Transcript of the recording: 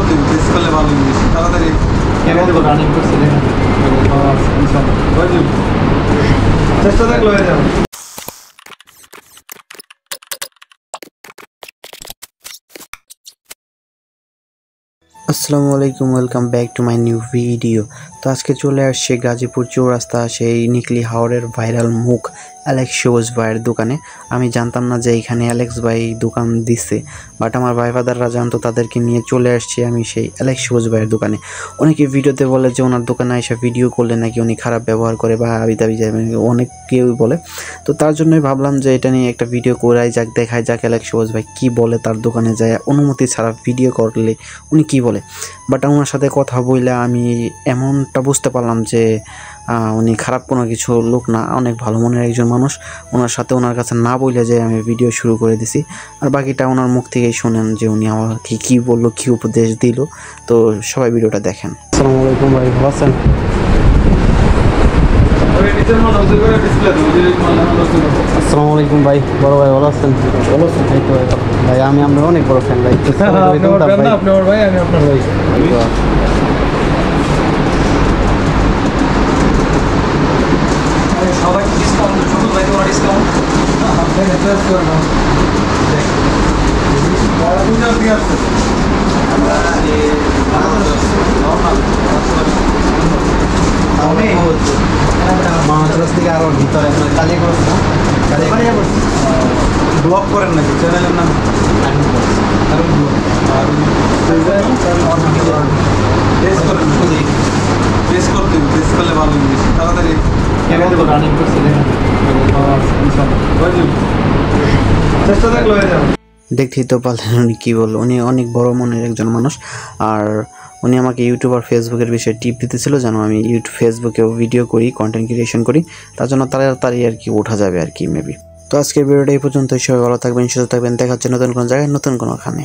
করতে বেশ করলে ভালো জিনিস তাড়াতাড়ি রানিং করছে দেখেন চেষ্টা থাকলে হয়ে যাবে। আসসালামু আলাইকুম, welcome back to my new video. তো আজকে চলে আসছে গাজীপুর চৌরাস্তা সেই নিকলি হাওরের ভাইরাল মুখ অ্যালেক্স সবুজ ভাইয়ের দোকানে। আমি জানতাম না যে এইখানে অ্যালেক্স ভাই দোকান দিচ্ছে, বাট আমার ভাই ফাদাররা জানতো, তাদেরকে নিয়ে চলে আসছি আমি সেই অ্যালেক্স সবুজ ভাইয়ের দোকানে। অনেকে ভিডিওতে বলে যে ওনার দোকানে এসে ভিডিও করলে নাকি উনি খারাপ ব্যবহার করে বা আবি দাবি যাবে, অনেক কেউ বলে। তো তার জন্যই ভাবলাম যে এটা নিয়ে একটা ভিডিও করাই যাক, দেখাই যাক অ্যালেক্স সবুজ ভাই কী বলে, তার দোকানে যায় অনুমতি ছাড়া ভিডিও করলে উনি কী বলে। বাট ওনার সাথে কথা বললে আমি এমনটা বুঝতে পারলাম যে উনি খারাপ কোনো কিছু লোক না, অনেক ভালো মনের একজন মানুষ। ওনার সাথে ওনার কাছে না বলে যে আমি ভিডিও শুরু করে দিছি, আর বাকিটা ওনার মুখ থেকেই শোনেন যে উনি আমাকে কী বললো, কী উপদেশ দিল। তো সবাই ভিডিওটা দেখেন। আসসালামু আলাইকুম ভাই, ভালো আছেন? আসসালামু আলাইকুম ভাই, বড় ভাই ভালো আছেন? ভালো আছেন ভাই, আমি আপনার অনেক বড় ফ্যান ভাই। আপনি আমার ভাই, আমি আপনার ভাই। সবাই ডিসকাউন্ট, ছোট ভাই তোমার ডিসকাউন্ট মহারাজ থেকে আরো ভিতরে কালিয়া করছে না, কালিয়া করছে। ব্লগ করেন নাকি চ্যানেলের নাম? বেশ করতে বেশ করলে ভালো জিনিস তাড়াতাড়ি রানিং করছে দেখেন চেষ্টা থাকলে হয়ে যাবে। দেখতেই তো পারলেন উনি কী বললো। উনি অনেক বড় মনের একজন মানুষ, আর উনি আমাকে ইউটিউব আর ফেসবুকের বিষয়ে টিপ দিতেছিল যেন আমি ফেসবুকেও ভিডিও করি, কন্টেন্ট ক্রিয়েশন করি, তার জন্য তাড়াতাড়ি আর কি ওঠা যাবে আর কি মেবি। তো আজকের ভিডিওটা এই পর্যন্তই। সবাই ভালো থাকবেন, সুস্থ থাকবেন, দেখা হচ্ছে নতুন কোনো জায়গায় নতুন কোনোখানে।